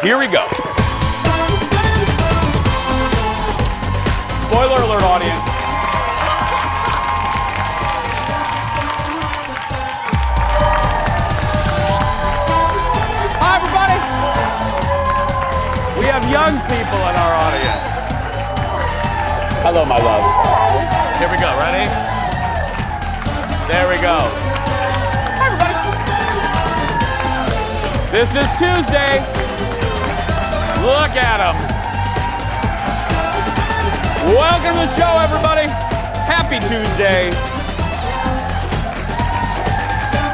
Here we go. Spoiler alert, audience. Hi, everybody. We have young people in our audience. Hello, my love. Here we go. Ready? There we go. Hi, everybody. This is Tuesday. Look at them. Welcome to the show, everybody. Happy Tuesday.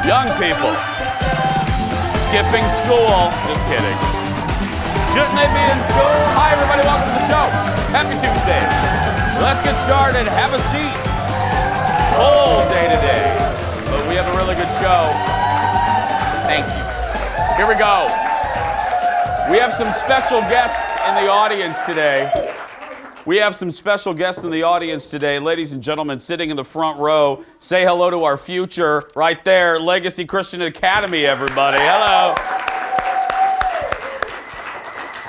Young people. Skipping school. Just kidding. Shouldn't they be in school? Hi, everybody. Welcome to the show. Happy Tuesday. Let's get started. Have a seat. Whole day today. But we have a really good show. Thank you. Here we go. We have some special guests in the audience today. Ladies and gentlemen, sitting in the front row. Say hello to our future right there. Legacy Christian Academy, everybody. Hello.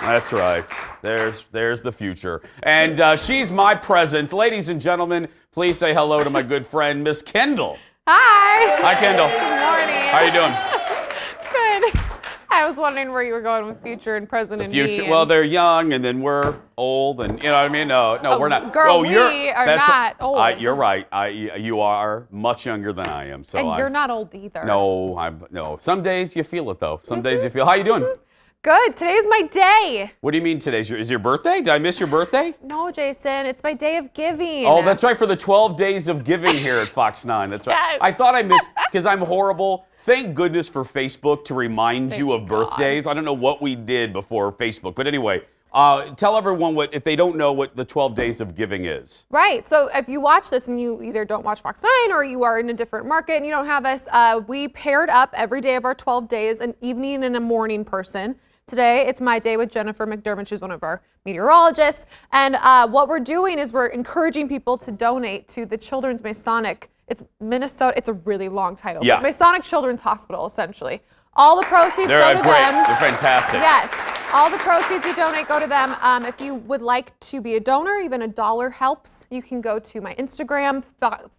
That's right. There's the future. And she's my present. Ladies and gentlemen, please say hello to my good friend, Miss Kendall. Hi. Hi, Kendall. Good morning. How are you doing? Good. I was wondering where you were going with future and present and Future. me. Well, they're young, and then we're old, and you know what I mean. No, we're not. Girl, we are not old. You're right. You are much younger than I am. So and you're not old either. No. Some days you feel it though. Some days you feel. How you doing? Good. Today's my day. What do you mean today's is your birthday? Did I miss your birthday? No, Jason. It's my day of giving. Oh, that's right. For the 12 days of giving here at Fox 9. That's right. Yes. I thought I missed because I'm horrible. Thank goodness for Facebook to remind you of birthdays. I don't know what we did before Facebook, but anyway, tell everyone if they don't know what the 12 days of giving is. Right. So if you watch this and you either don't watch Fox 9 or you are in a different market and you don't have us, we paired up every day of our 12 days, an evening and a morning person. Today, it's my day with Jennifer McDermott. She's one of our meteorologists. And what we're doing is we're encouraging people to donate to the Children's Masonic. It's Minnesota. It's a really long title. Yeah. Masonic Children's Hospital, essentially. All the proceeds go to great. them. They're fantastic. Yes. All the proceeds you donate go to them. If you would like to be a donor, even $1 helps. You can go to my Instagram.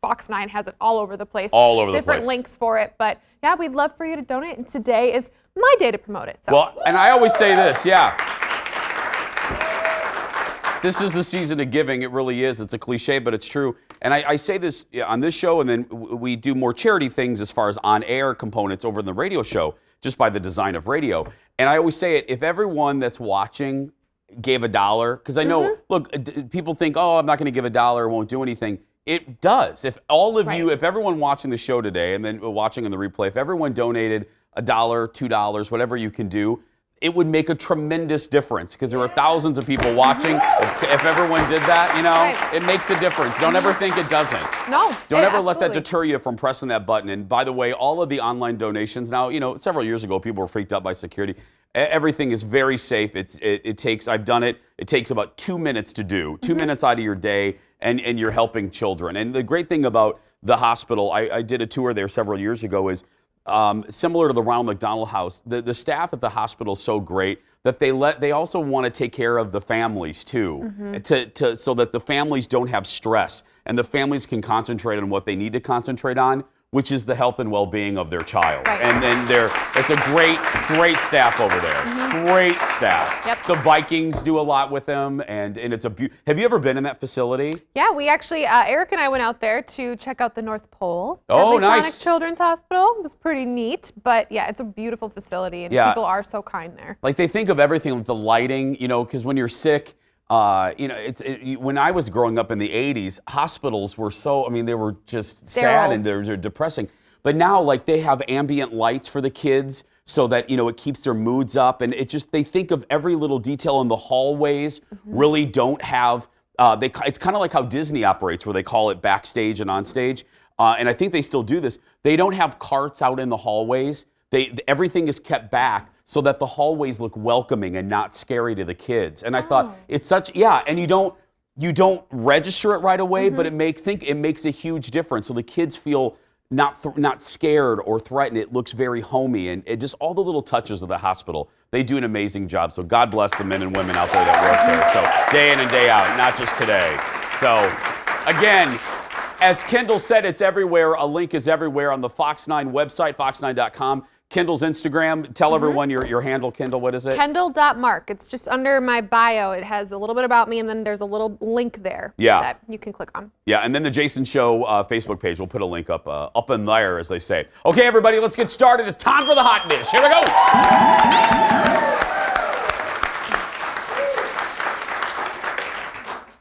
Fox 9 has it all over the place. All over the place. Different links for it. But yeah, we'd love for you to donate. And today is my day to promote it. So. Well, and I always say this, yeah. This is the season of giving. It really is. It's a cliche, but it's true. And I say this on this show, and then we do more charity things as far as on-air components over in the radio show, just by the design of radio. And I always say it, if everyone that's watching gave $1, because I know, look, people think, oh, I'm not going to give $1, it won't do anything. It does. If all of you, if everyone watching the show today and then watching on the replay, if everyone donated $1, $2, whatever you can do, it would make a tremendous difference because there are thousands of people watching. If everyone did that, it makes a difference. Don't ever think it doesn't. No. Don't ever let that deter you from pressing that button. And by the way, all of the online donations now, several years ago, people were freaked out by security. Everything is very safe. It takes, I've done it, it takes about 2 minutes to do. 2 minutes out of your day, and you're helping children. And the great thing about the hospital, I did a tour there several years ago, is similar to the Ronald McDonald House, the staff at the hospital is so great that they also want to take care of the families too, so that the families don't have stress and the families can concentrate on what they need to concentrate on, which is the health and well-being of their child. Right. And then it's a great staff over there. Great staff. Yep. The Vikings do a lot with them, and it's have you ever been in that facility? Yeah, we actually, Eric and I went out there to check out the North Pole. Oh, at Masonic nice. Children's Hospital. It was pretty neat, but yeah, it's a beautiful facility, and people are so kind there. Like they think of everything, like the lighting, because when you're sick, when I was growing up in the 80s, hospitals were they were just sad and they're depressing. But now, like, they have ambient lights for the kids so that, it keeps their moods up. And they think of every little detail in the hallways, really don't have, it's kind of like how Disney operates, where they call it backstage and onstage. And I think they still do this. They don't have carts out in the hallways. Everything is kept back so that the hallways look welcoming and not scary to the kids. And I thought it's and you don't register it right away, but it makes a huge difference. So the kids feel not scared or threatened. It looks very homey, and it just all the little touches of the hospital. They do an amazing job. So God bless the men and women out there that work there. So day in and day out, not just today. So again, as Kendall said, it's everywhere. A link is everywhere on the Fox 9 website, fox9.com. Kendall's Instagram. Tell everyone your handle, Kendall. What is it? Kendall.mark. It's just under my bio. It has a little bit about me, and then there's a little link there that you can click on. Yeah, and then the Jason Show Facebook page. We'll put a link up in there, as they say. Okay, everybody, let's get started. It's time for the hot dish. Here we go.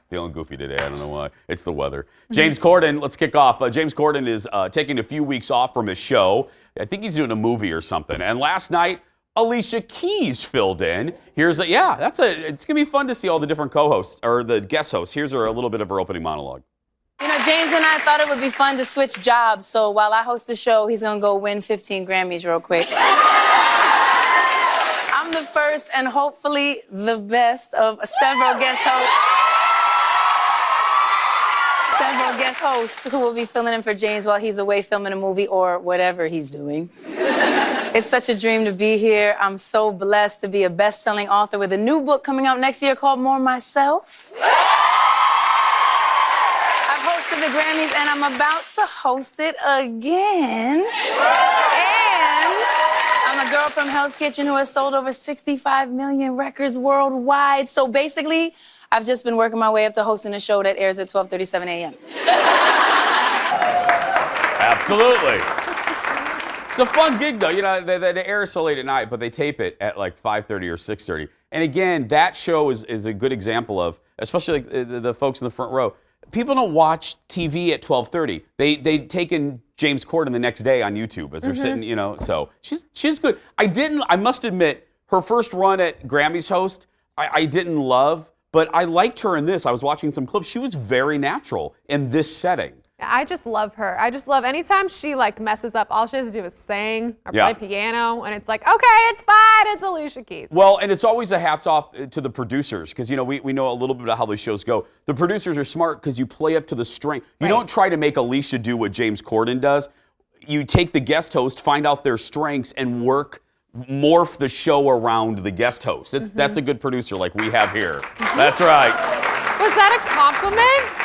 Feeling goofy today. I don't know why. It's the weather. James Corden, let's kick off. James Corden is taking a few weeks off from his show. I think he's doing a movie or something. And last night, Alicia Keys filled in. It's going to be fun to see all the different co-hosts, or the guest hosts. Here's a little bit of her opening monologue. You know, James and I thought it would be fun to switch jobs. So while I host the show, he's going to go win 15 Grammys real quick. I'm the first and hopefully the best of several guest hosts who will be filling in for James while he's away filming a movie or whatever he's doing. It's such a dream to be here. I'm so blessed to be a best-selling author with a new book coming out next year called More Myself. I've hosted the Grammys and I'm about to host it again. And I'm a girl from Hell's Kitchen who has sold over 65 million records worldwide. So basically, I've just been working my way up to hosting a show that airs at 12:37 a.m. Absolutely. It's a fun gig, though. You know, they air so late at night, but they tape it at like 5:30 or 6:30. And again, that show is a good example of, especially like the folks in the front row, people don't watch TV at 12:30. They take in James Corden the next day on YouTube as they're sitting, you know. So she's good. I must admit, her first run at Grammys host, I didn't love. But I liked her in this. I was watching some clips. She was very natural in this setting. I just love her. I just love anytime she like messes up, all she has to do is sing or play piano, and it's like, okay, it's fine. It's Alicia Keys. Well, and it's always a hats off to the producers, because you know we know a little bit about how these shows go. The producers are smart because you play up to the strength. You don't try to make Alicia do what James Corden does. You take the guest host, find out their strengths, and morph the show around the guest host. That's a good producer like we have here. That's right. Was that a compliment?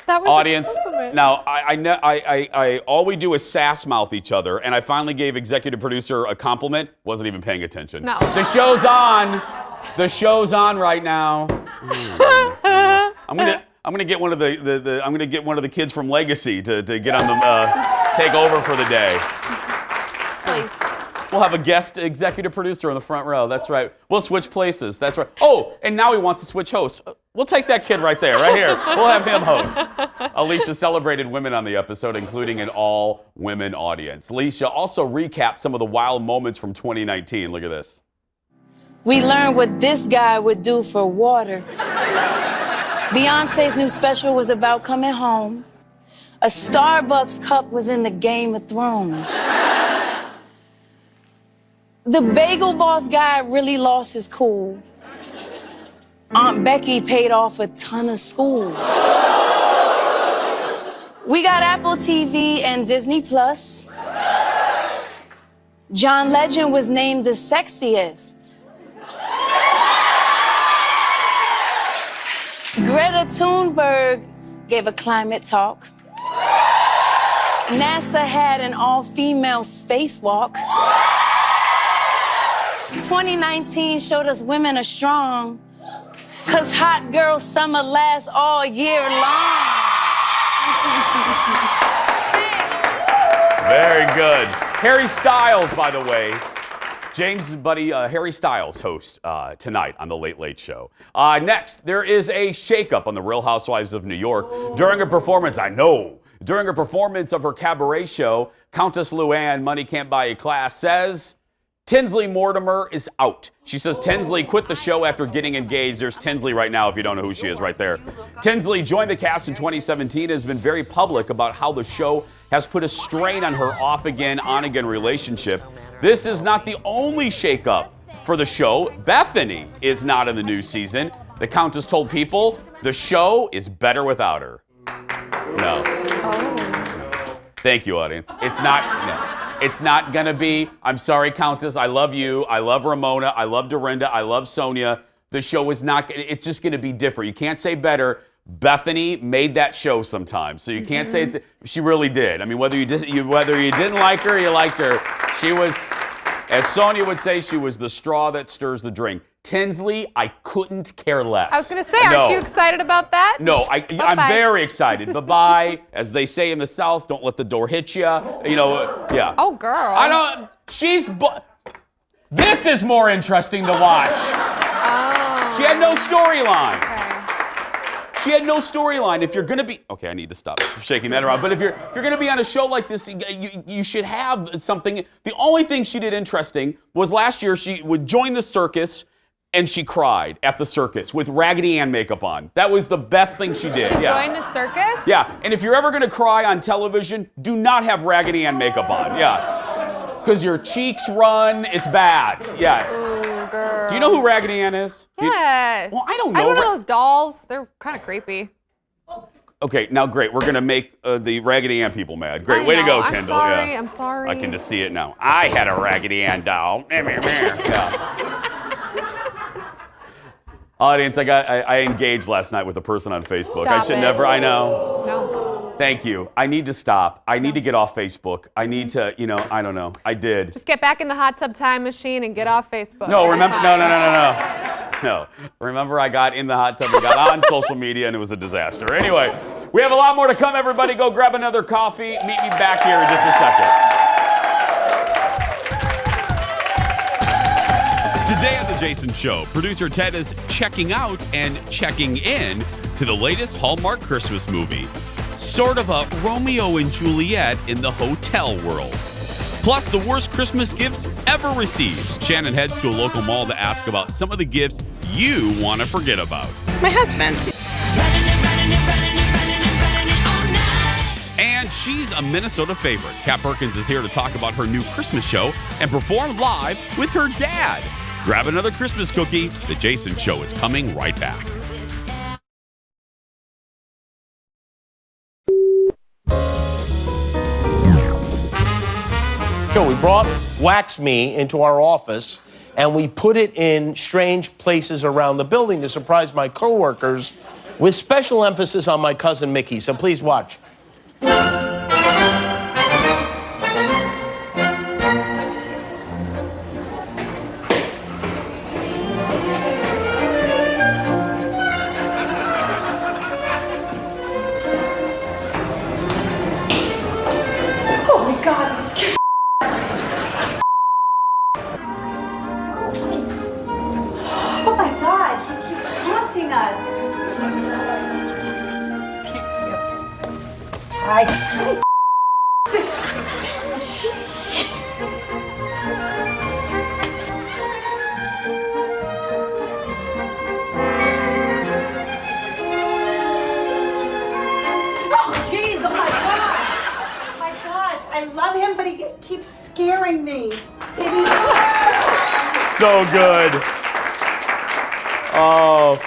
That was Audience, a compliment. now I all we do is sass mouth each other, and I finally gave executive producer a compliment. Wasn't even paying attention. No. The show's on. The show's on right now. I'm gonna get one of the kids from Legacy to get on the take over for the day. Please. We'll have a guest executive producer in the front row. That's right. We'll switch places. That's right. Oh, and now he wants to switch hosts. We'll take that kid right there, right here. We'll have him host. Alicia celebrated women on the episode, including an all-women audience. Alicia also recapped some of the wild moments from 2019. Look at this. We learned what this guy would do for water. Beyonce's new special was about coming home. A Starbucks cup was in the Game of Thrones. The bagel boss guy really lost his cool. Aunt Becky paid off a ton of schools. We got Apple TV and Disney Plus. John Legend was named the sexiest. Greta Thunberg gave a climate talk. NASA had an all-female spacewalk. 2019 showed us women are strong, 'cause hot girl summer lasts all year long. Very good. Harry Styles, by the way. James' buddy Harry Styles hosts tonight on The Late Late Show. Next, there is a shakeup on The Real Housewives of New York. During a performance of her cabaret show, Countess Luann, Money Can't Buy a Class, says Tinsley Mortimer is out. She says Tinsley quit the show after getting engaged. There's Tinsley right now, if you don't know who she is, right there. Tinsley joined the cast in 2017 and has been very public about how the show has put a strain on her off-again, on-again relationship. This is not the only shakeup for the show. Bethany is not in the new season. The Countess told People the show is better without her. No. Oh. Thank you, audience. It's not, no. It's not gonna be, I'm sorry, Countess, I love you, I love Ramona, I love Dorinda, I love Sonia. The show is not, it's just gonna be different. You can't say better. Bethany made that show sometimes, so you can't say it's, she really did. I mean, whether you didn't like her, you liked her. She was, as Sonia would say, she was the straw that stirs the drink. Tinsley, I couldn't care less. I was going to say, aren't you excited about that? No, I'm very excited. Bye-bye. As they say in the South, don't let the door hit you. You know, yeah. Oh, girl. I don't, this is more interesting to watch. Oh. She had no storyline. Okay. She had no storyline. If you're gonna be, okay, I need to stop shaking that around. But if you're gonna be on a show like this, you should have something. The only thing she did interesting was last year she would join the circus, and she cried at the circus with Raggedy Ann makeup on. That was the best thing she did. Yeah. Join the circus? Yeah. And if you're ever gonna cry on television, do not have Raggedy Ann makeup on. Yeah. Because your cheeks run. It's bad. Yeah. Ooh, girl. Do you know who Raggedy Ann is? Yes. Well, I don't know. I don't know those dolls. They're kind of creepy. Okay, now great. We're gonna make the Raggedy Ann people mad. Great, way to go, Kendall. I'm sorry. I can just see it now. I had a Raggedy Ann doll. Yeah. Audience, I engaged last night with a person on Facebook. Stop I should it. never. I know. No. Thank you. I need to stop. I need to get off Facebook. I need to. I don't know. I did. Just get back in the hot tub time machine and get off Facebook. No, It's remember? fine. No. Remember, I got in the hot tub and got on social media, and it was a disaster. Anyway, we have a lot more to come. Everybody, go grab another coffee. Meet me back here in just a second. Today on The Jason Show, producer Ted is checking out and checking in to the latest Hallmark Christmas movie. Sort of a Romeo and Juliet in the hotel world. Plus, the worst Christmas gifts ever received. Shannon heads to a local mall to ask about some of the gifts you want to forget about. My husband. And she's a Minnesota favorite. Kat Perkins is here to talk about her new Christmas show and perform live with her dad. Grab another Christmas cookie. The Jason Show is coming right back. So we brought Wax Me into our office and we put it in strange places around the building to surprise my coworkers with special emphasis on my cousin Mickey. So please watch. Oh my God, he keeps haunting us. Oh jeez, oh my God. Oh my gosh, I love him, but he keeps scaring me. Baby. So good. Oh,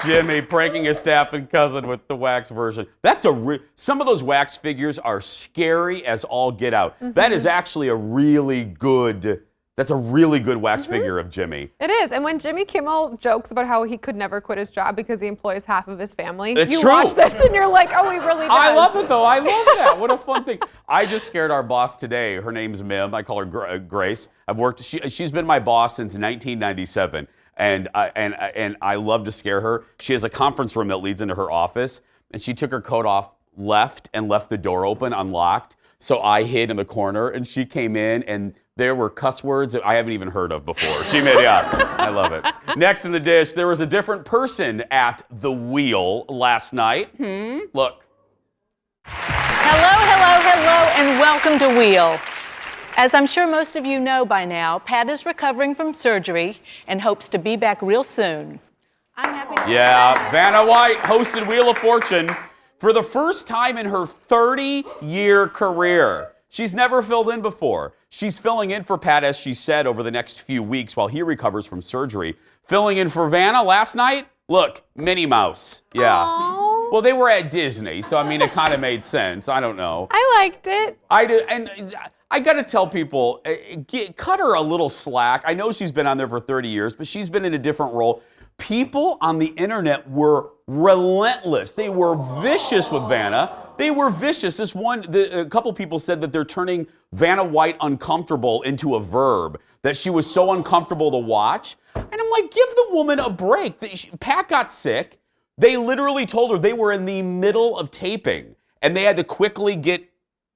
Jimmy pranking his staff and cousin with the wax version. That's some of those wax figures are scary as all get out. That is actually a really good wax figure of Jimmy. It is. And when Jimmy Kimmel jokes about how he could never quit his job because he employs half of his family, It's you true. watch this and you're like, oh, he really does. I love it, though. I love that. What a fun thing. I just scared our boss today. Her name's Mim. I call her Grace. She's been my boss since 1997. And I love to scare her. She has a conference room that leads into her office, and she took her coat off, left the door open, unlocked. So I hid in the corner, and she came in, and there were cuss words that I haven't even heard of before. She made it up. I love it. Next in the dish, there was a different person at the wheel last night. Look. Hello, and welcome to Wheel. As I'm sure most of you know by now, Pat is recovering from surgery and hopes to be back real soon. I'm happy to Yeah, Vanna White hosted Wheel of Fortune for the first time in her 30-year career. She's never filled in before. She's filling in for Pat, as she said, over the next few weeks while he recovers from surgery. Filling in for Vanna last night, look, Minnie Mouse. Yeah. Aww. Well, they were at Disney, so I mean, it kind of made sense. I don't know. I liked it. I do, and I got to tell people, cut her a little slack. I know she's been on there for 30 years, but she's been in a different role. People on the internet were relentless. They were vicious with Vanna. They were vicious. A couple people said that they're turning Vanna White uncomfortable into a verb, that she was so uncomfortable to watch. And I'm like, give the woman a break. Pat got sick. They literally told her they were in the middle of taping, and they had to quickly get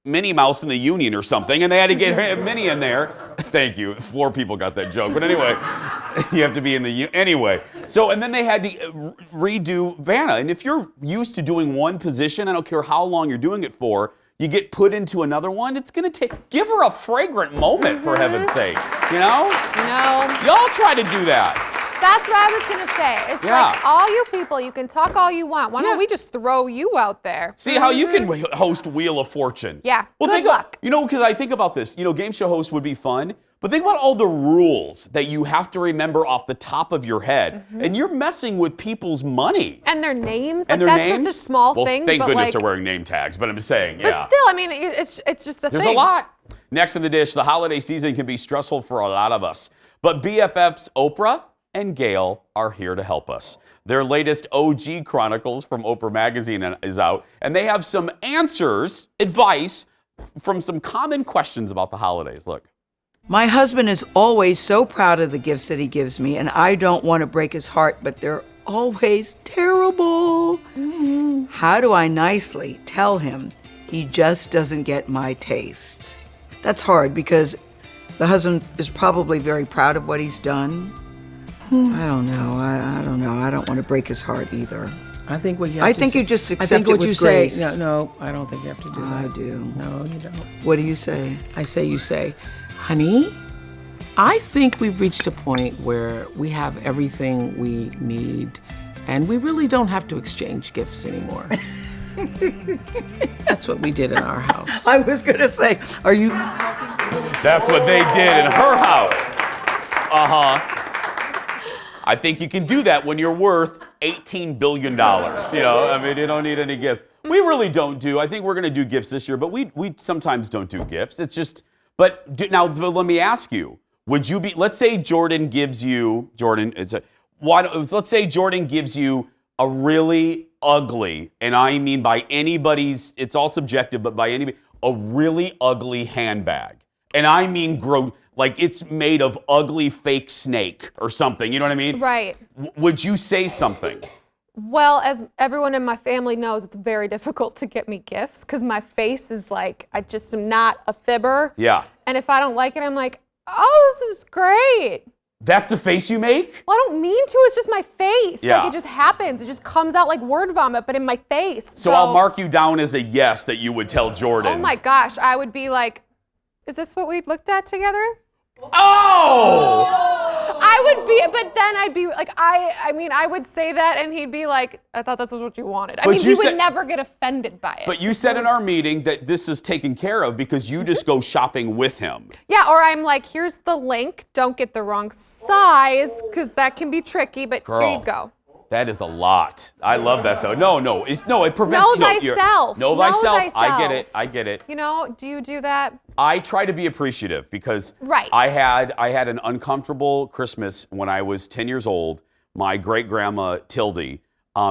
Minnie Mouse in the Union or something, and they had to get Minnie in there. Thank you. 4 people got that joke. But anyway, you have to be in the anyway. So, and then they had to redo Vanna. And if you're used to doing one position, I don't care how long you're doing it for, you get put into another one, it's going to give her a fragrant moment, for heaven's sake. You know? No. Y'all try to do that. That's what I was going to say. It's like, all you people, you can talk all you want. Why don't we just throw you out there? See how you can host Wheel of Fortune. Yeah, well, good luck. You know, because I think about this. You know, game show hosts would be fun, but think about all the rules that you have to remember off the top of your head. And you're messing with people's money. And their names. And like, their that's names? such a small well, thing. thank but goodness like, they're wearing name tags, but I'm just saying, But still, I mean, it's just a There's thing. a lot. Next in the dish, the holiday season can be stressful for a lot of us. But BFFs Oprah and Gail are here to help us. Their latest OG Chronicles from Oprah Magazine is out, and they have some answers, advice, from some common questions about the holidays. Look. My husband is always so proud of the gifts that he gives me, and I don't want to break his heart, but they're always terrible. How do I nicely tell him he just doesn't get my taste? That's hard because the husband is probably very proud of what he's done. I don't know. I don't know. I don't want to break his heart either. I think what you I have think to you just I accept think it what with you grace. say. No, I don't think you have to do that. I do. No, you don't. What do you say? You say, honey, I think we've reached a point where we have everything we need, and we really don't have to exchange gifts anymore. That's what we did in our house. I was going to say, are you? That's what they did in her house. I think you can do that when you're worth $18 billion. You know, I mean, you don't need any gifts. We really don't do. I think we're going to do gifts this year, but we sometimes don't do gifts. It's just, but let me ask you, would you be, let's say Jordan gives you, let's say Jordan gives you a really ugly, and I mean by anybody's, it's all subjective, but by anybody, a really ugly handbag. And I mean like it's made of ugly fake snake or something, you know what I mean? Right. Would you say something? Well, as everyone in my family knows, it's very difficult to get me gifts because my face is like, I just am not a fibber. Yeah. And if I don't like it, I'm like, oh, this is great. That's the face you make? Well, I don't mean to, it's just my face. Yeah. Like it just happens. It just comes out like word vomit, but in my face. So I'll mark you down as a yes that you would tell Jordan. Oh my gosh, I would be like, is this what we looked at together? Oh! I would be, but then I'd be like, I mean, I would say that and he'd be like, I thought this was what you wanted. I mean, he would never get offended by it. But you said in our meeting that this is taken care of because you just go shopping with him. Yeah, or I'm like, here's the link. Don't get the wrong size because that can be tricky, but here you go. That is a lot. I love that though. No, it prevents. Know thyself. Know thyself. I get it. You know, do you do that? I try to be appreciative because I had an uncomfortable Christmas when I was 10 years old. My great grandma Tildy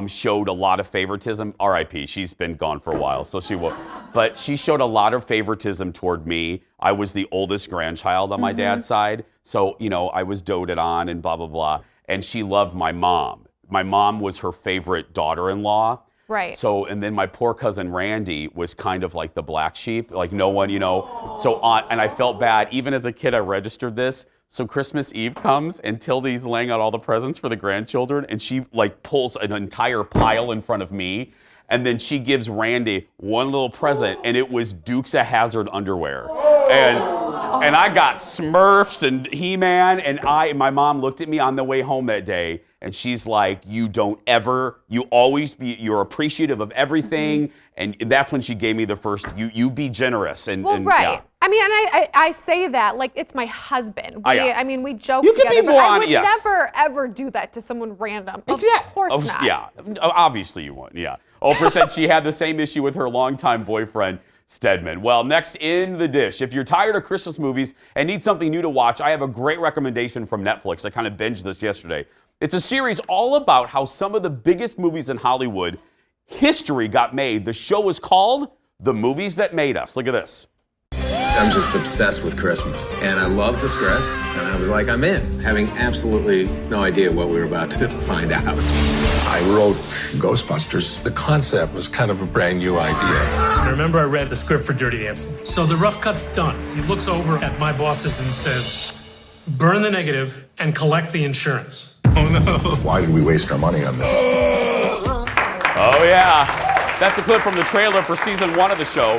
showed a lot of favoritism. R.I.P. She's been gone for a while, so she will. But she showed a lot of favoritism toward me. I was the oldest grandchild on my dad's side, so I was doted on and blah blah blah. And she loved my mom. My mom was her favorite daughter-in-law. Right. So, and then my poor cousin Randy was kind of like the black sheep, like no one, So, and I felt bad. Even as a kid, I registered this. So Christmas Eve comes and Tildy's laying out all the presents for the grandchildren, and she like pulls an entire pile in front of me, and then she gives Randy one little present, and it was Dukes of Hazzard underwear. And And I got Smurfs and He-Man, and my mom looked at me on the way home that day, and she's like, you're appreciative of everything, and that's when she gave me the first, you be generous. And Right. Yeah. I mean, and I say that like it's my husband. I mean, we joke You can together, be more but I on- would yes. never, ever do that to someone random. Of course not. Yeah, obviously you wouldn't, yeah. Oprah said she had the same issue with her longtime boyfriend, Stedman. Well, next in the dish, if you're tired of Christmas movies and need something new to watch, I have a great recommendation from Netflix. I kind of binged this yesterday. It's a series all about how some of the biggest movies in Hollywood history got made. The show is called The Movies That Made Us. Look at this. I'm just obsessed with Christmas, and I love the script, and I was like, I'm in, having absolutely no idea what we were about to find out. I wrote Ghostbusters. The concept was kind of a brand new idea. I remember I read the script for Dirty Dancing. So the rough cut's done. He looks over at my bosses and says, burn the negative and collect the insurance. Oh, no. Why did we waste our money on this? Oh, yeah. That's a clip from the trailer for season 1 of the show.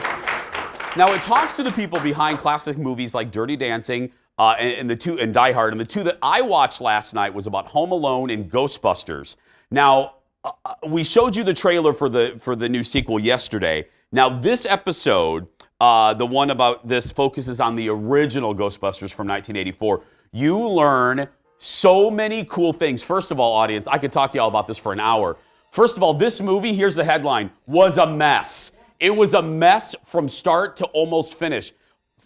Now, it talks to the people behind classic movies like Dirty Dancing and Die Hard. And the two that I watched last night was about Home Alone and Ghostbusters. Now, we showed you the trailer for the new sequel yesterday. Now, this episode, the one about this, focuses on the original Ghostbusters from 1984. You learn so many cool things. First of all, audience, I could talk to you all about this for an hour. First of all, this movie, here's the headline, was a mess. It was a mess from start to almost finish.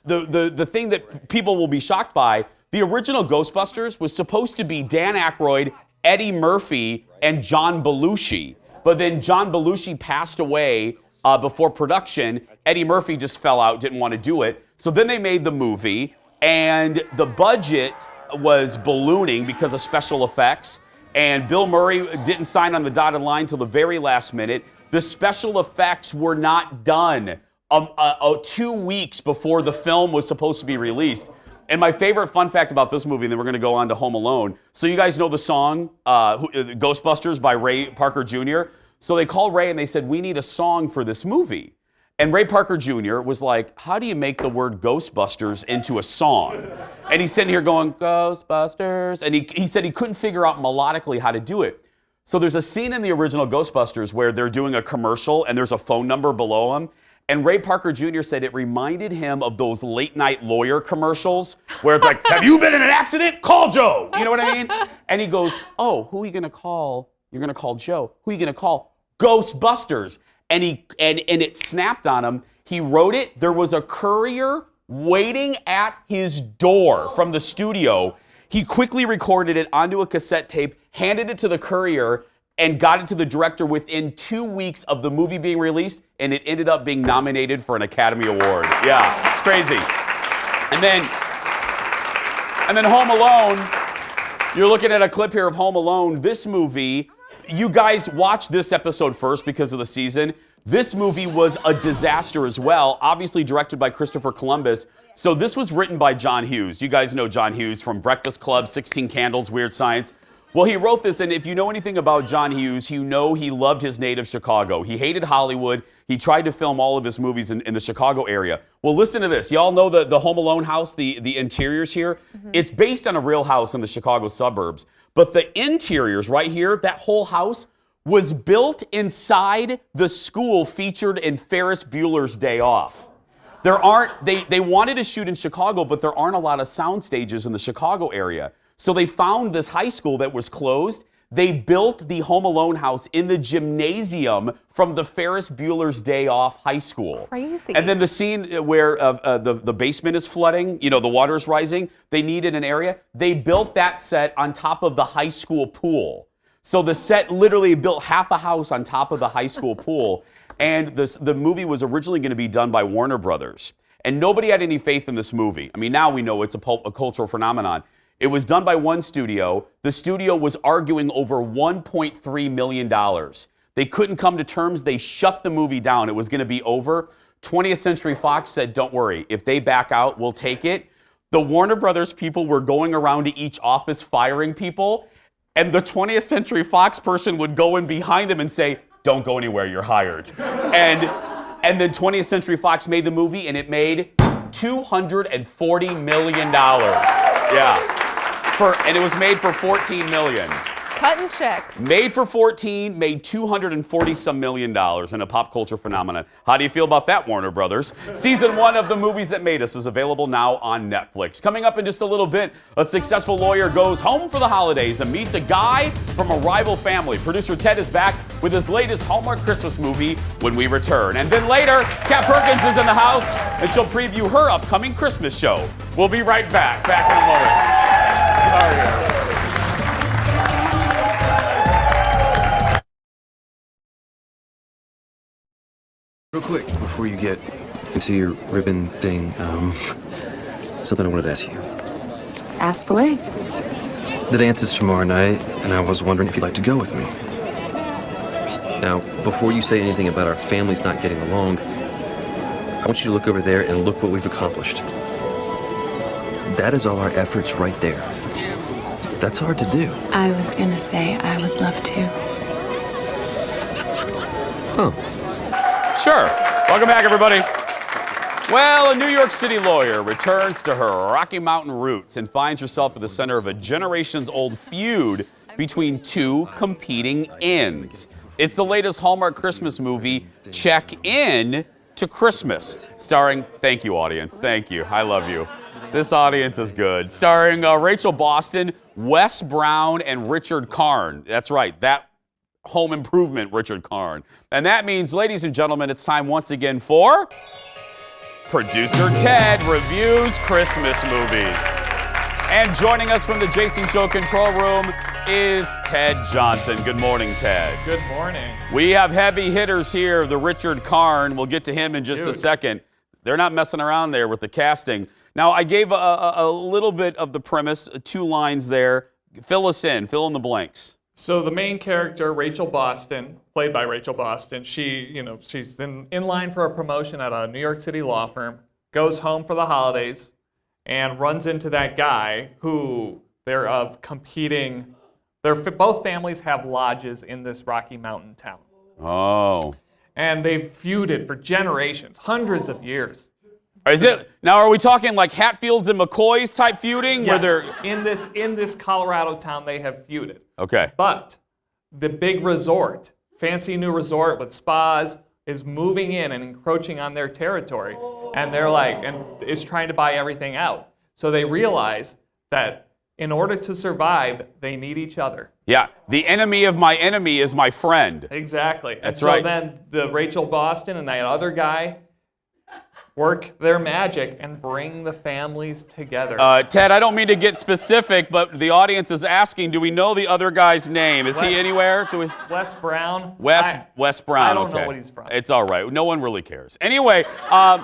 The thing that people will be shocked by, the original Ghostbusters was supposed to be Dan Aykroyd, Eddie Murphy, and John Belushi. But then John Belushi passed away before production. Eddie Murphy just fell out, didn't want to do it. So then they made the movie, and the budget was ballooning because of special effects. And Bill Murray didn't sign on the dotted line till the very last minute. The special effects were not done 2 weeks before the film was supposed to be released. And my favorite fun fact about this movie, and then we're going to go on to Home Alone. So you guys know the song Ghostbusters by Ray Parker Jr.? So they called Ray and they said, we need a song for this movie. And Ray Parker Jr. was like, how do you make the word Ghostbusters into a song? And he's sitting here going, Ghostbusters. And he said he couldn't figure out melodically how to do it. So there's a scene in the original Ghostbusters where they're doing a commercial and there's a phone number below them. And Ray Parker Jr. said it reminded him of those late night lawyer commercials where it's like, have you been in an accident? Call Joe. You know what I mean? And he goes, oh, who are you going to call? You're going to call Joe. Who are you going to call? Ghostbusters. And it snapped on him. He wrote it. There was a courier waiting at his door from the studio. He quickly recorded it onto a cassette tape, handed it to the courier, and got it to the director within 2 weeks of the movie being released, and it ended up being nominated for an Academy Award. Yeah, it's crazy. And then Home Alone, you're looking at a clip here of Home Alone. This movie, you guys watch this episode first because of the season. This movie was a disaster as well, obviously directed by Christopher Columbus. So this was written by John Hughes. You guys know John Hughes from Breakfast Club, 16 Candles, Weird Science. Well, he wrote this, and if you know anything about John Hughes, you know he loved his native Chicago. He hated Hollywood. He tried to film all of his movies in the Chicago area. Well, listen to this. Y'all know the Home Alone house, the interiors here? Mm-hmm. It's based on a real house in the Chicago suburbs. But the interiors right here, that whole house, was built inside the school featured in Ferris Bueller's Day Off. They wanted to shoot in Chicago, but there aren't a lot of sound stages in the Chicago area. So they found this high school that was closed. They built the Home Alone house in the gymnasium from the Ferris Bueller's Day Off high school. Crazy. And then the scene where the basement is flooding, the water is rising, they needed an area. They built that set on top of the high school pool. So the set literally built half a house on top of the high school pool. And the movie was originally going to be done by Warner Brothers. And nobody had any faith in this movie. I mean, now we know it's a cultural phenomenon. It was done by one studio. The studio was arguing over $1.3 million. They couldn't come to terms. They shut the movie down. It was going to be over. 20th Century Fox said, don't worry. If they back out, we'll take it. The Warner Brothers people were going around to each office firing people. And the 20th Century Fox person would go in behind them and say, don't go anywhere, you're hired. And then 20th Century Fox made the movie, and it made $240 million. Yeah. And it was made for $14 million. Cutting checks. Made for 14, made $240-some million in a pop culture phenomenon. How do you feel about that, Warner Brothers? Season 1 of The Movies That Made Us is available now on Netflix. Coming up in just a little bit, a successful lawyer goes home for the holidays and meets a guy from a rival family. Producer Ted is back with his latest Hallmark Christmas movie when we return. And then later, Kat Perkins is in the house, and she'll preview her upcoming Christmas show. We'll be right back. Back in a moment. Sorry. Real quick, before you get into your ribbon thing, something I wanted to ask you. Ask away. The dance is tomorrow night, and I was wondering if you'd like to go with me. Now, before you say anything about our families not getting along, I want you to look over there and look what we've accomplished. That is all our efforts right there. That's hard to do. I was gonna say I would love to. Huh. Sure. Welcome back, everybody. Well, a New York City lawyer returns to her Rocky Mountain roots and finds herself at the center of a generations-old feud between two competing ends. It's the latest Hallmark Christmas movie, Check In to Christmas, starring, thank you, audience, thank you, I love you. This audience is good. Starring Rachel Boston, Wes Brown, and Richard Karn. That's right, that Home Improvement Richard Karn. And that means, ladies and gentlemen, it's time once again for Producer Ted Reviews Christmas Movies. And joining us from the Jason Show control room is Ted Johnson. Good morning, Ted. Good morning. We have heavy hitters here, the Richard Karn. We'll get to him in just a second. They're not messing around there with the casting. Now, I gave a little bit of the premise, 2 lines there. Fill us in, fill in the blanks. So the main character, Rachel Boston, played by Rachel Boston, she's in line for a promotion at a New York City law firm, goes home for the holidays, and runs into that guy who they're of competing. Both families have lodges in this Rocky Mountain town. Oh. And they've feuded for generations, hundreds of years. Now, are we talking like Hatfields and McCoys type feuding? Yes. Where they're in this Colorado town, they have feuded. Okay. But the big resort, fancy new resort with spas, is moving in and encroaching on their territory. And they're like, and is trying to buy everything out. So they realize that in order to survive, they need each other. Yeah, the enemy of my enemy is my friend. Exactly. That's and so right. Then the Rachel Boston and that other guy work their magic and bring the families together. Ted, I don't mean to get specific, but the audience is asking, do we know the other guy's name? Is he anywhere? Do we? Wes Brown. Wes Brown, I don't okay. know what he's from. It's all right. No one really cares. Anyway, now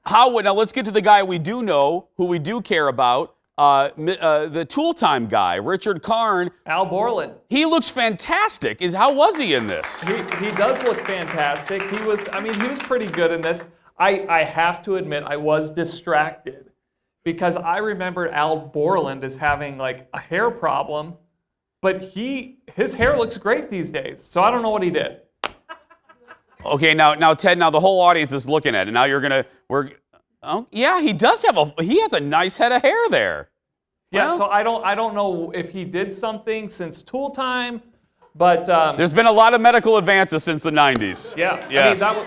let's get to the guy we do know, who we do care about, the Tool Time guy, Richard Karn. Al Borland. He looks fantastic. How was he in this? He does look fantastic. He was pretty good in this. I have to admit, I was distracted because I remembered Al Borland as having like a hair problem, but his hair looks great these days, so I don't know what he did. Okay, now Ted, the whole audience is looking at it. Now yeah, he has a nice head of hair there. Yeah, so I don't know if he did something since Tool Time, but there's been a lot of medical advances since the 90s. Yeah, yes.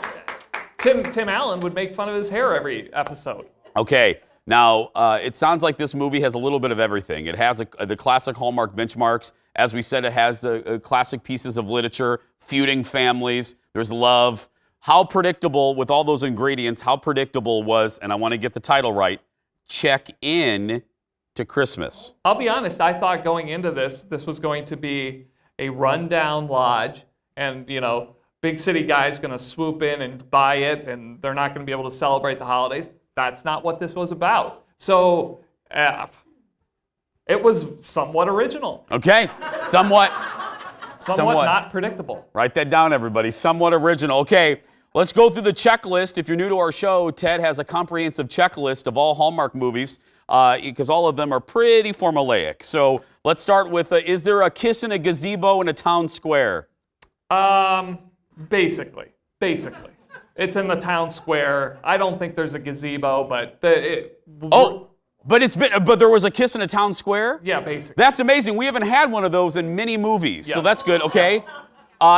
Tim Allen would make fun of his hair every episode. Okay, now it sounds like this movie has a little bit of everything. It has the classic Hallmark benchmarks. As we said, it has the classic pieces of literature, feuding families, there's love. How predictable, with all those ingredients, how predictable was, and I want to get the title right, Check In to Christmas? I'll be honest, I thought going into this was going to be a rundown lodge, and, big city guy's going to swoop in and buy it, and they're not going to be able to celebrate the holidays. That's not what this was about. So it was somewhat original. Okay, somewhat not predictable. Write that down, everybody. Somewhat original. Okay, let's go through the checklist. If you're new to our show, Ted has a comprehensive checklist of all Hallmark movies because all of them are pretty formulaic. So let's start with, is there a kiss in a gazebo in a town square? Basically. It's in the town square. I don't think there's a gazebo, but but there was a kiss in a town square? Yeah, basically. That's amazing. We haven't had one of those in many movies, so Yes. that's good. Okay.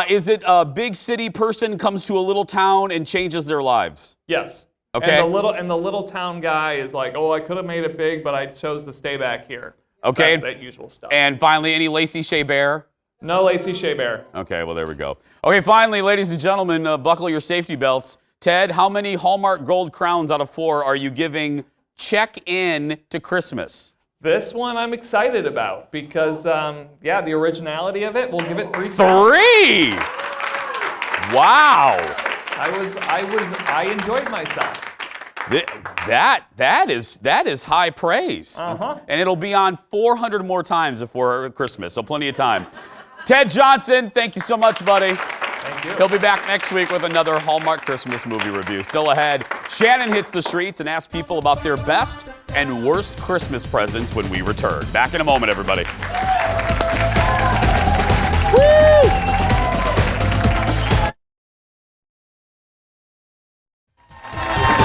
Is it a big city person comes to a little town and changes their lives? Yes. Okay. And the little town guy is like, oh, I could have made it big, but I chose to stay back here. Okay. That's that usual stuff. And finally, any Lacey Shea Bear? No Lacey Shea Bear. Okay, well, there we go. Okay, finally, ladies and gentlemen, buckle your safety belts. Ted, how many Hallmark Gold Crowns out of 4 are you giving Check In to Christmas? This one I'm excited about because, the originality of it, we'll give it 3. 3! Wow. I enjoyed myself. That is high praise. Uh-huh. And it'll be on 400 more times before Christmas, so plenty of time. Ted Johnson, thank you so much, buddy. Thank you. He'll be back next week with another Hallmark Christmas movie review. Still ahead, Shannon hits the streets and asks people about their best and worst Christmas presents when we return. Back in a moment, everybody. Woo!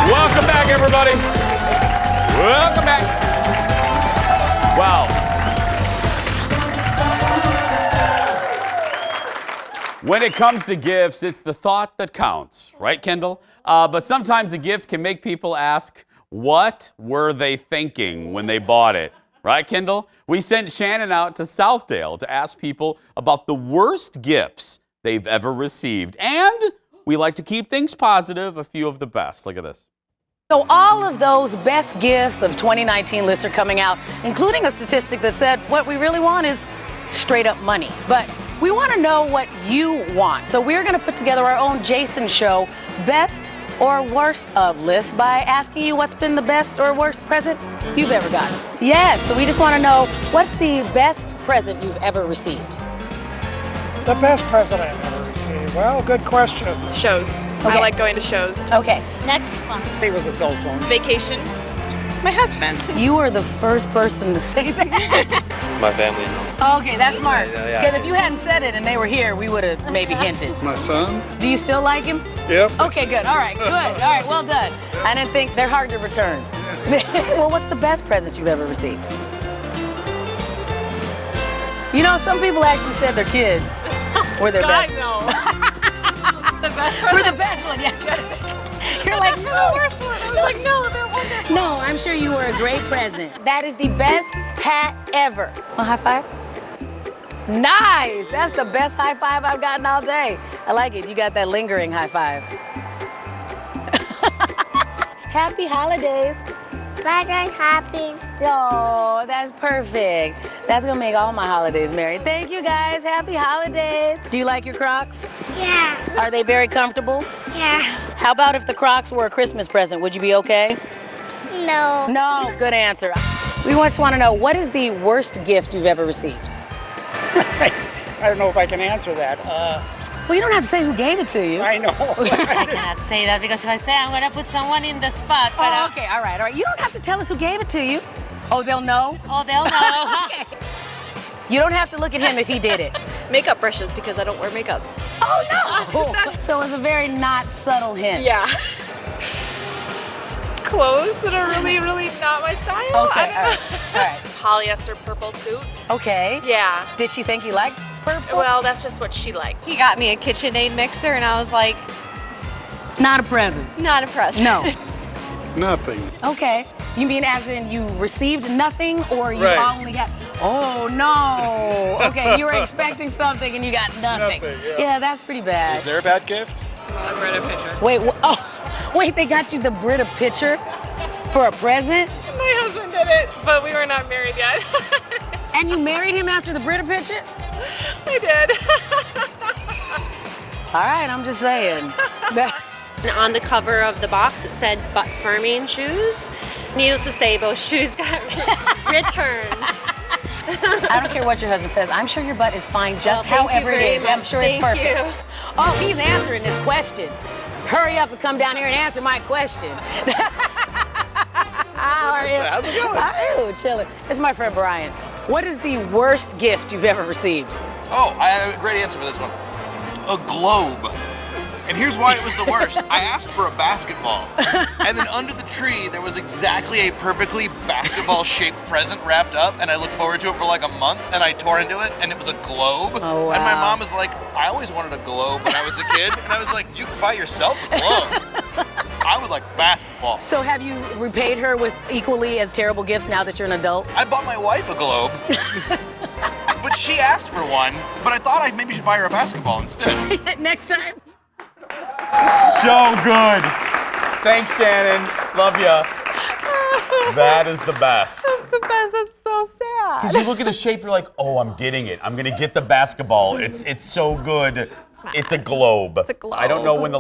Welcome back, everybody. Welcome back. Wow. When it comes to gifts, it's the thought that counts, right, Kendall? But sometimes a gift can make people ask, what were they thinking when they bought it? Right, Kendall? We sent Shannon out to Southdale to ask people about the worst gifts they've ever received. And we like to keep things positive, a few of the best. Look at this. So all of those best gifts of 2019 lists are coming out, including a statistic that said what we really want is straight up money. But we want to know what you want. So we're going to put together our own Jason Show best or worst of list by asking you what's been the best or worst present you've ever gotten. Yes, so we just want to know what's the best present you've ever received. The best present I've ever received? Well, good question. Shows. Okay. I like going to shows. Okay, next one. I think it was a cell phone. Vacation. My husband. You were the first person to say that. My family. Okay, that's smart. Yeah. Because if you hadn't said it and they were here, we would have maybe hinted. My son. Do you still like him? Yep. Okay, good. All right, good. All right, well done. I didn't think they're hard to return. Well, what's the best present you've ever received? You know, some people actually said their kids were their best. No. The best present? We're the best one, yeah. You're like, no. The worst one. I was like, no, they're wonderful. No, I'm sure you were a great present. That is the best hat ever. A high five? Nice. That's the best high five I've gotten all day. I like it. You got that lingering high five. Happy holidays. Birthday happy. Oh, that's perfect. That's gonna make all my holidays merry. Thank you guys. Happy holidays. Do you like your Crocs? Yeah. Are they very comfortable? Yeah. How about if the Crocs were a Christmas present? Would you be okay? No. No, good answer. We just want to know, what is the worst gift you've ever received? I don't know if I can answer that. Well, you don't have to say who gave it to you. I know. I cannot say that because if I say I'm going to put someone in the spot. But Oh, okay, all right. You don't have to tell us who gave it to you. Oh, they'll know? Oh, they'll know. Okay. You don't have to look at him if he did it. Makeup brushes because I don't wear makeup. Oh, no! So it was a very not subtle hint. Yeah. Clothes that are really, really not my style. Okay, all right. Polyester purple suit. Okay. Yeah. Did she think you liked purple? Well, that's just what she liked. He got me a KitchenAid mixer and I was like, Not a present. not impressed. No. Nothing. Okay. You mean as in you received nothing or you Right. only got... Oh, no. Okay, you were expecting something and you got nothing. Nothing, yeah. Yeah, that's pretty bad. Is there a bad gift? A Brita pitcher. Wait, they got you the Brita pitcher for a present? My husband did it, but we were not married yet. And you married him after the Brita pitcher? I did. All right, I'm just saying. And on the cover of the box, it said butt firming shoes. Needless to say, both shoes got returned. I don't care what your husband says. I'm sure your butt is fine just Thank you however it very is. much. I'm sure it's Thank perfect. you. Oh, he's answering this question. Hurry up and come down here and answer my question. How are you? How's it going? How are you? Chilling. This is my friend Brian. What is the worst gift you've ever received? Oh, I have a great answer for this one. A globe. And here's why it was the worst. I asked for a basketball. And then under the tree, there was exactly a perfectly basketball-shaped present wrapped up, and I looked forward to it for like a month, and I tore into it, and it was a globe. Oh, wow. And my mom was like, I always wanted a globe when I was a kid. And I was like, you can buy yourself a globe. I would like basketball. So have you repaid her with equally as terrible gifts now that you're an adult? I bought my wife a globe. But she asked for one, but I thought I maybe should buy her a basketball instead. Next time. So good. Thanks, Shannon. Love ya. That is the best. That's the best. That's so sad. Because you look at the shape, you're like, oh, I'm getting it. I'm going to get the basketball. It's so good. It's a globe. It's a globe. I don't know when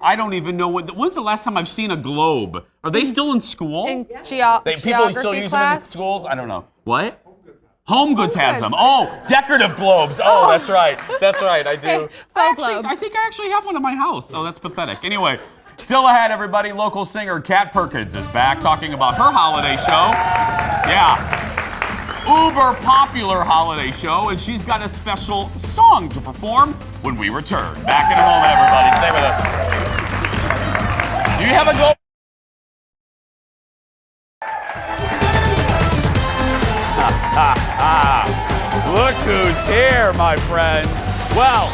I don't even know when's the last time I've seen a globe? Are they still in school? In People geography still use class? them in schools? I don't know. What? Home Goods has them. Oh, decorative globes. Oh, that's right. That's right. I do. I think I actually have one in my house. Oh, that's pathetic. Anyway, still ahead, everybody. Local singer Kat Perkins is back talking about her holiday show. Yeah. Uber popular holiday show, and she's got a special song to perform when we return. Back in a moment, everybody. Stay with us. Do you have a globe? Look who's here, my friends. Well,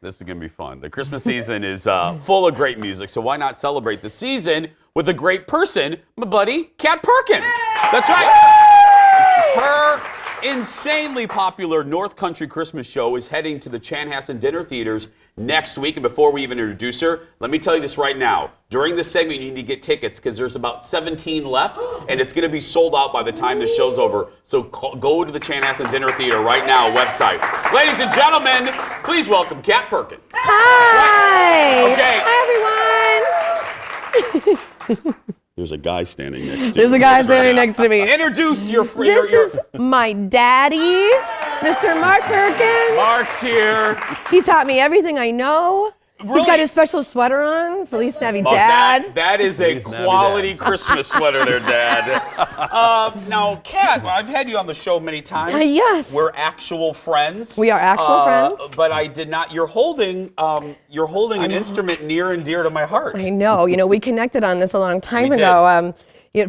this is going to be fun. The Christmas season is full of great music, so why not celebrate the season with a great person, my buddy, Kat Perkins. That's right. Her insanely popular North Country Christmas show is heading to the Chanhassen Dinner Theaters next week. And before we even introduce her, let me tell you this right now. During this segment, you need to get tickets because there's about 17 left, and it's going to be sold out by the time the show's over. So go to the Chanhassen Dinner Theater right now website. Ladies and gentlemen, please welcome Kat Perkins. Hi. Okay. Hi, everyone. There's a guy standing next to you. There's a guy standing next to me. Introduce your friend. This is my daddy, Mr. Mark Perkins. Mark's here. He taught me everything I know. Really? He's got his special sweater on. Feliz Navidad. That is a quality Christmas sweater there, Dad. Now, Kat, I've had you on the show many times. Yes. We're actual friends. We are actual friends. But I did not. You're holding an instrument near and dear to my heart. I know. You know, we connected on this a long time We ago.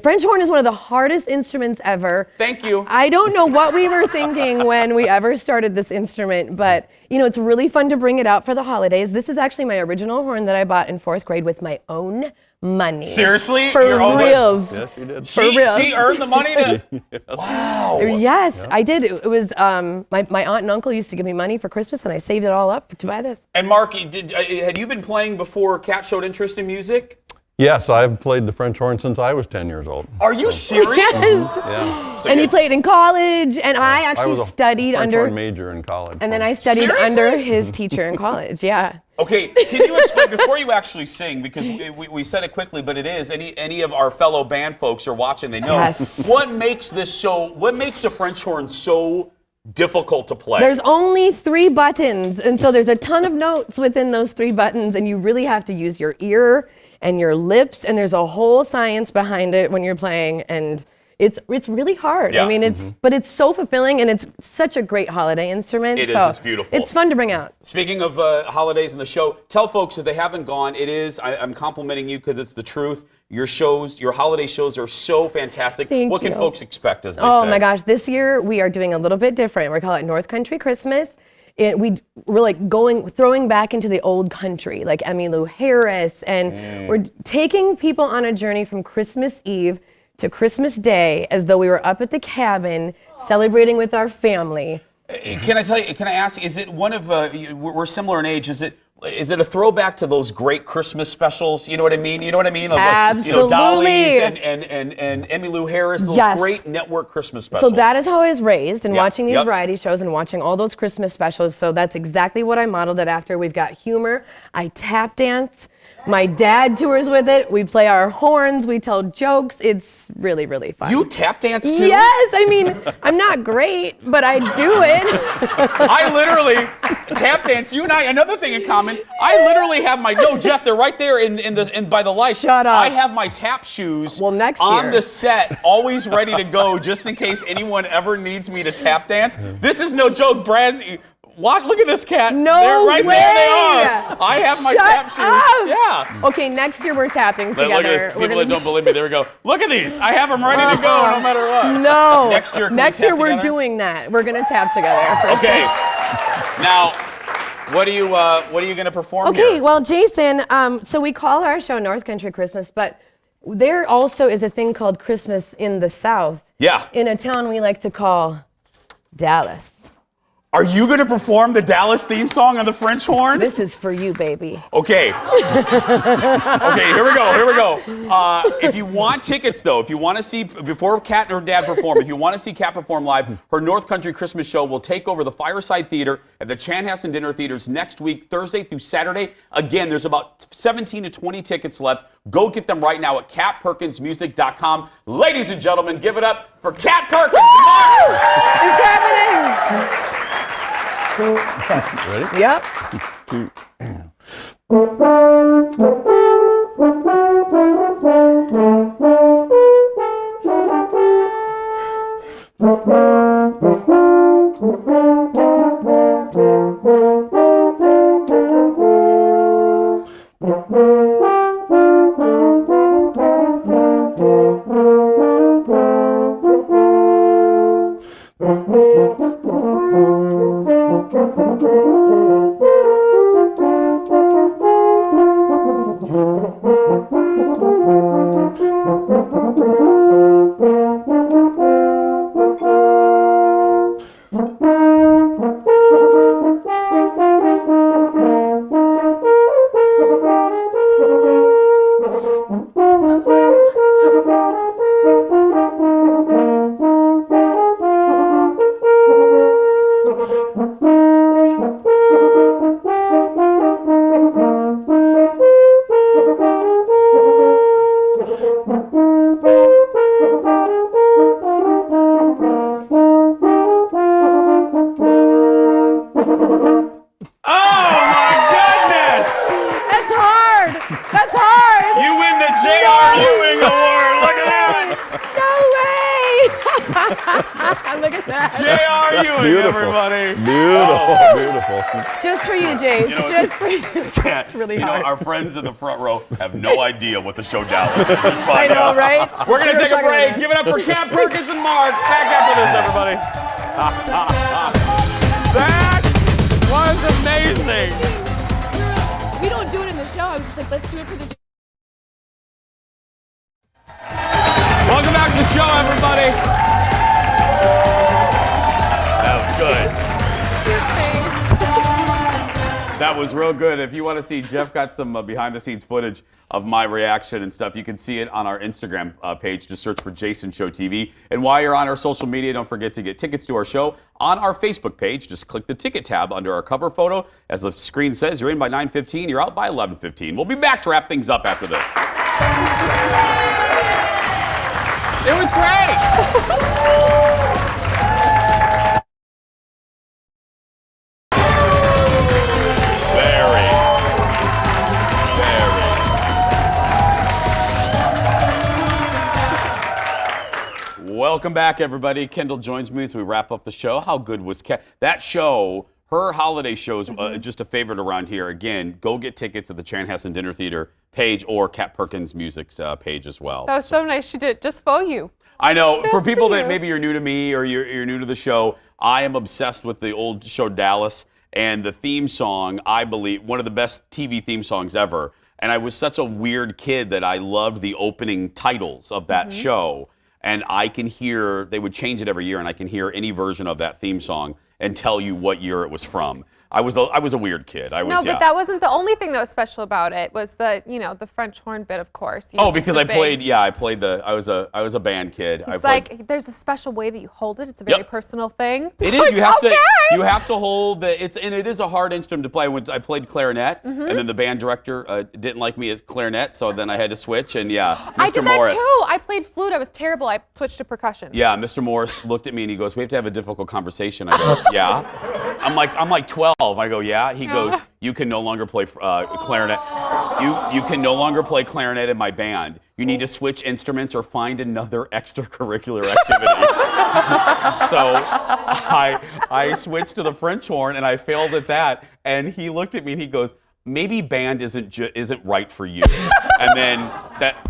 French horn is one of the hardest instruments ever. Thank you. I don't know what we were thinking when we ever started this instrument, but it's really fun to bring it out for the holidays. This is actually my original horn that I bought in 4th grade with my own money. Seriously? For reals. Yes, you did. For reals. She earned the money to. Wow. Yes, I did. It was my aunt and uncle used to give me money for Christmas, and I saved it all up to buy this. And Mark, had you been playing before Kat showed interest in music? Yes, I've played the French horn since I was 10 years old. Are you serious? Yes. Yeah. And he played in college, and I actually was a studied French under. horn major in college. And then I studied Seriously? under his teacher in college. Yeah. Okay, can you explain, before you actually sing, because we said it quickly, but it is, any of our fellow band folks are watching, they know, Yes. what makes a French horn so difficult to play? There's only 3 buttons, and so there's a ton of notes within those 3 buttons, and you really have to use your ear and your lips, and there's a whole science behind it when you're playing, and it's really hard. Yeah. I mean, but it's so fulfilling, and it's such a great holiday instrument. It is, so it's beautiful. It's fun to bring out. Speaking of holidays in the show, tell folks if they haven't gone, I'm complimenting you because it's the truth. Your holiday shows are so fantastic. Thank What can you. folks expect, as they Oh say? my gosh, this year we are doing a little bit different. We're calling it North Country Christmas. We're like throwing back into the old country, like Emmylou Harris, and we're taking people on a journey from Christmas Eve to Christmas Day as though we were up at the cabin celebrating with our family. Can I ask, is it one of, we're similar in age, is it a throwback to those great Christmas specials? You know what I mean? Of, Absolutely. Dolly's and Emmylou Harris, those Yes. great network Christmas specials. So that is how I was raised, and Yeah. watching these Yep. variety shows and watching all those Christmas specials. So that's exactly what I modeled it after. We've got humor. I tap dance. My dad tours with it. We play our horns. We tell jokes. It's really, really fun. You tap dance too? Yes. I mean, I'm not great, but I do it. I literally tap dance. You and I, another thing in common. I literally have Jeff, they're right there in by the light. Shut up. I have my tap shoes next on year. the set, always ready to go, just in case anyone ever needs me to tap dance. This is no joke, Brad. Look at this cat. No They're right way. there. They are. I have my Shut tap shoes. up. Yeah. Okay, next year we're tapping Look together. at this. People that don't believe me, there we go. Look at these. I have them ready to go no matter what. No. Next year, Next year we're doing that. We're gonna tap together. Okay. Now, what are you going to perform here? Okay, well, Jason, so we call our show North Country Christmas, but there also is a thing called Christmas in the South. Yeah. In a town we like to call Dallas. Are you going to perform the Dallas theme song on the French horn? This is for you, baby. Okay. Okay, here we go. If you want tickets, though, if you want to see, before Kat and her dad perform, if you want to see Kat perform live, her North Country Christmas show will take over the Fireside Theater at the Chanhassen Dinner Theaters next week, Thursday through Saturday. Again, there's about 17 to 20 tickets left. Go get them right now at KatPerkinsMusic.com. Ladies and gentlemen, give it up for Kat Perkins. It's happening. Ready? Yep. Look at that. J.R. Ewing, Beautiful. everybody. Beautiful. Just for you, Jace. You know, Just for you. It's really hard. Our friends in the front row have no idea what the show Dallas is. It's I fine. know, right? We're going to take a talking break. about Give it up for Kat Perkins and Mark. Back after this, everybody. That was amazing. We don't do it in the show. I was just like, let's do it for the. Welcome back to the show, everybody. That was good. That was real good. If you want to see, Jeff got some behind-the-scenes footage of my reaction and stuff. You can see it on our Instagram page. Just search for Jason Show TV. And while you're on our social media, don't forget to get tickets to our show on our Facebook page. Just click the ticket tab under our cover photo. As the screen says, you're in by 9:15. You're out by 11:15. We'll be back to wrap things up after this. It was great. Welcome back, everybody. Kendall joins me as we wrap up the show. How good was Kat? That show, her holiday show is just a favorite around here. Again, go get tickets at the Chanhassen Dinner Theater page or Kat Perkins Music's page as well. That was so nice. She did it just for you. I know. Just For people for that you. maybe you're new to me or you're new to the show, I am obsessed with the old show Dallas and the theme song, I believe, one of the best TV theme songs ever. And I was such a weird kid that I loved the opening titles of that show. And I can hear, they would change it every year, and I can hear any version of that theme song and tell you what year it was from. I was a weird kid. No, but that wasn't the only thing that was special about it. Was the the French horn bit, of course. Oh, because I played I was a band kid. It's like there's a special way that you hold it. It's a very personal thing. It is. Like, You have to hold the. And it is a hard instrument to play. When I played clarinet, and then the band director didn't like me as clarinet, so then I had to switch. And Mr. I did Morris. that too. I played flute. I was terrible. I switched to percussion. Yeah, Mr. Morris looked at me and he goes, "We have to have a difficult conversation." I go, Yeah. I'm like 12. I go, yeah. He goes, you can no longer play clarinet. You can no longer play clarinet in my band. You need to switch instruments or find another extracurricular activity. So I switched to the French horn and I failed at that. And he looked at me and he goes, maybe band isn't right for you. And then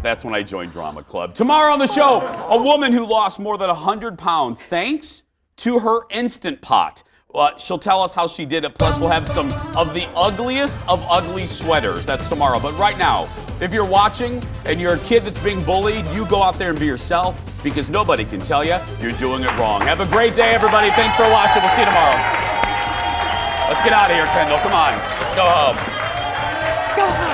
that's when I joined Drama Club. Tomorrow on the show, a woman who lost more than 100 pounds thanks to her Instant Pot. She'll tell us how she did it. Plus, we'll have some of the ugliest of ugly sweaters. That's tomorrow. But right now, if you're watching and you're a kid that's being bullied, you go out there and be yourself because nobody can tell you you're doing it wrong. Have a great day, everybody. Thanks for watching. We'll see you tomorrow. Let's get out of here, Kendall. Come on. Let's go home. Go home.